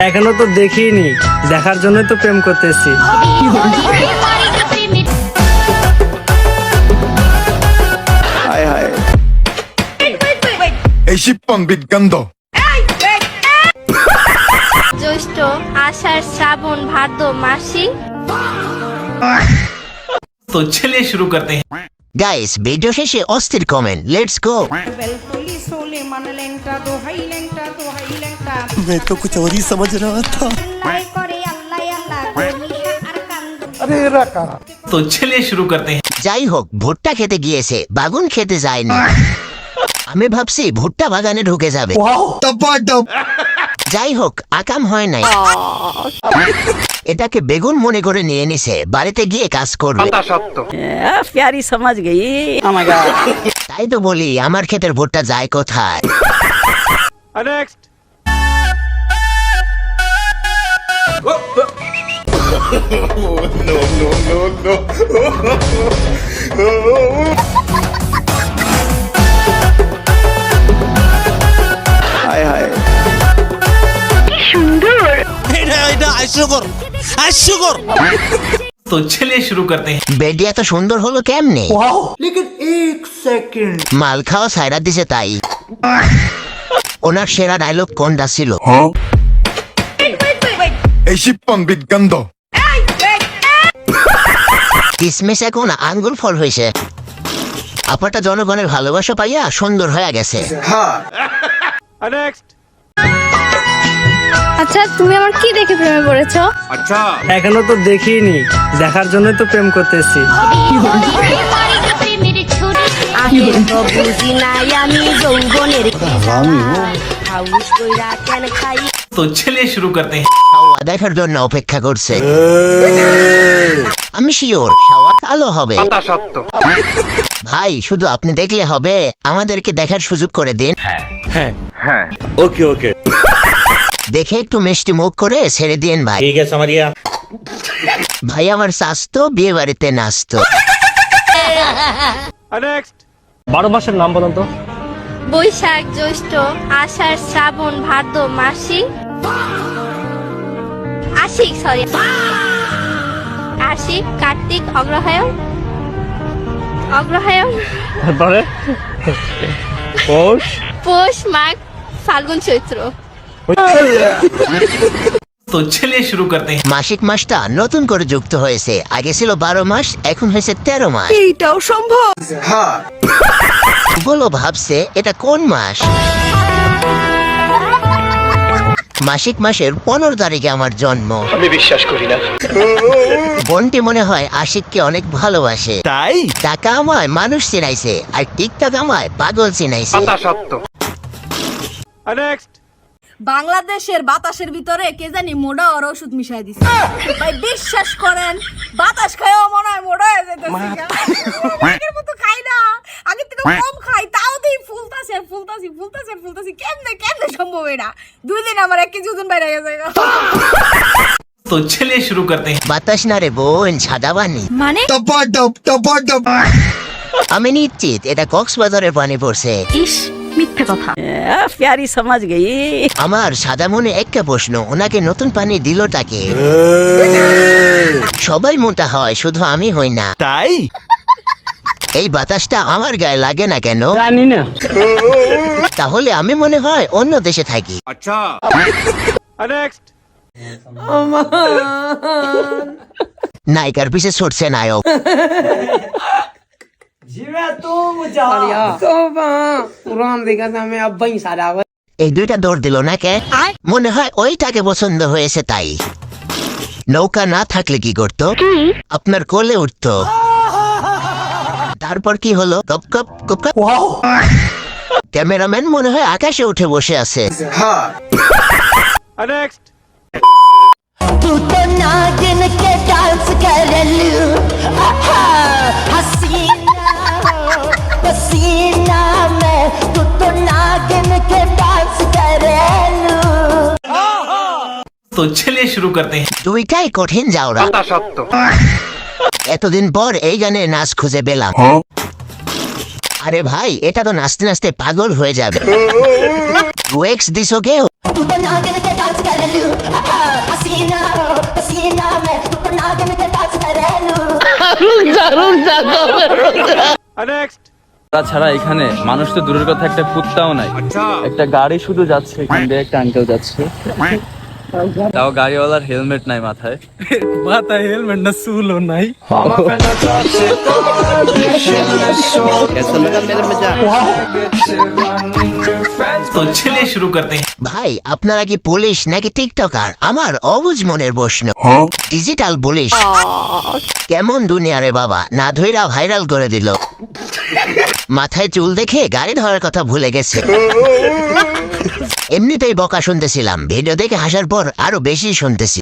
এখনো তো দেখিনি, দেখার জন্য তো প্রেম করতেছি। হায় হায়, এই শিবপং বিজ্ঞান জ্যৈষ্ঠ, আষাঢ়, শ্রাবণ, ভাদ্র মাসি। तो चलिए शुरू करते हैं। গাইস ভিডিও শেষে অস্থির কমেন্ট, লেটস গো। मैं तो कुछ और ही समझ रहा था। तो चलिए शुरू करते हैं। যাই হোক, ভুট্টা খেতে গিয়েছে, বাগুন খেতে যায়নি। আমি ভাবছি ভুট্টা বাগানে ঢুকে যাবে। যাই হোক, আকাম হয় নাই। এটাকে বেগুন মনে করে নিয়ে নিছে, বাড়িতে গিয়ে কাজ করবে। प्यारी समझ गई। তাই তো বলি, আমার ক্ষেতের ভুট্টা যায় কোথায়? হায় হায়, तो चलिए शुरू करते हैं। বেডি এত সুন্দর হলো কেমনে? মাল খাওয়া সাইরা দিছে তাই। ওনার সেরা ডায়লগ কোনটা ছিল? এই শিবপং বিজ্ঞান কিসমিস এখন আঙ্গুল ফল হয়েছে। আপাটা জনগণের ভালোবাসা পাইয়া সুন্দর হয়ে গেছে। আচ্ছা, তুমি আমার কি দেখে প্রেমে পড়েছো? এখনো তো দেখিনি, দেখার জন্য তো প্রেম করতেছি। আগে তো বুঝি নাই আমি যৌবনের হাউস কইরা কেন খাই। तो चलिए शुरू करते हैं। শাওয়া দেখার জন্য অপেক্ষা করছে। আমি শিওর শাওয়া কালো হবে। ভাই, শুধু আপনি দেখলে হবে, আমাদেরকে দেখার সুযোগ করে দিন। ओके ओके দেখে একটু মিষ্টি মুখ করে ছেড়ে দিন ভাই। ठीक है समझिए। ভাই আমার স্বাস্থ্য বিয়ে বাড়িতে নাচতো। 12 মাসের নাম বলুন তো। বৈশাখ, জ্যৈষ্ঠ, আষাঢ়, শ্রাবণ, ভাদ্র মাসি। আশিক, সরি, আশিক, কার্তিক, অগ্রহায়ণ, অগ্রহায়ণ, তারপরে পৌষ, পৌষ, মাঘ, ফাল্গুন, চৈত্র। तो चलिए शुरू करते हैं। মাসিক মাসটা নতুন করে যুক্ত হয়েছে, আগে ছিল 12 মাস, এখন হয়েছে 13 মাস। এইটাও সম্ভব? বলো ভাবছে এটা কোন মাস? মাসিক মাসের 15 তারিখে আমার জন্ম। আমি বিশ্বাস করি না। বোনটি মনে হয় আশিককে অনেক ভালোবাসে, তাই টাকা আমায় মানুষ চিনাইছে, আর টিকটক আমায় পাগল চিনাইছে। বাংলাদেশের বাতাসের ভিতরে কে জানি মোড়া আর ওষুধ মিশাই দিছে। ভাই বিশ্বাস করেন, বাতাস খাইও মনে হয় মোড়া হয়ে যেতেছে। আগের মতো খাই না, আগের থেকে কম খাই, তাও দিই ফুলতাছে আর ফুলতাছি, ফুলতাছে আর ফুলতাছি। কেমনে কেমনে সম্ভব এটা? 2 দিন আমার 1 কেজি ওজন বাইরে গেছে। तो चलिए शुरू करते हैं। বাতাস না রে বোন, সাদা পানি। মানে আমি নিশ্চিত এটা কক্সবাজারের পানি পড়ছে। ইস, মিথ্যে কথা। प्यारी समझ गई। আমার সাদা মনে একটা প্রশ্ন, ওনাকে নতুন পানি দিলটাকে? সবাই মোটা হয়, শুধু আমি হই না। তাই এই বাতাসটা আমার গায়ে লাগে না কেন? জানি না। তাহলে আমি মনে হয় অন্য দেশে থাকি। নায়িকার পিছে ছুটছে নায়ক। এই দুইটা দৌড় দিল না কে? মনে হয় ওইটাকে পছন্দ হয়েছে তাই। নৌকা না থাকলে কি করতো? আপনার কোলে উঠতো। তারপর কি হলো? গপ গপ গপ গপ। ক্যামেরাম্যান মনে হয় আকাশে উঠে বসে আছে। तू तो नागिन के डांस करलू, हसीना पसीना में, तू तो नागिन के डांस करलू। तो चलिए शुरू करते हैं। দুইটাই কঠিন যাওরা। এতদিন পর এই গানের নাচ খুঁজে পেলাম। আরে ভাই এটা তো নাচতে নাচতে পাগল হয়ে যাবে ওয়েক্স দিছো কেউ तू तो नागिन के डांस कर लू हसीना हसीना मैं तू तो नागिन के डांस कर लू তাছাড়া এখানে মানুষ তো দূরের কথা একটা কুত্তাও নাই একটা গাড়ি শুধু যাচ্ছে এখান দিয়ে একটা আঙ্কেল যাচ্ছে তাও গাড়িওয়ালার হেলমেট নাই মাথায় মাথায় হেলমেট না চুলও নাই तो चलिए शुरू करते हैं ভাই আপনারা কি পুলিশ নাকি টিকটকার আমার অবুঝ মনের প্রশ্ন ডিজিটাল পুলিশ কেমন দুনিয়া রে বাবা না ধইরা ভাইরাল করে দিল মাথায় চুল দেখে গাড়ি ধরার কথা ভুলে গেছে এমনিতেই বকা শুনতেছিলাম ভিডিও দেখে হাসার পর আরো বেশি শুনতেছি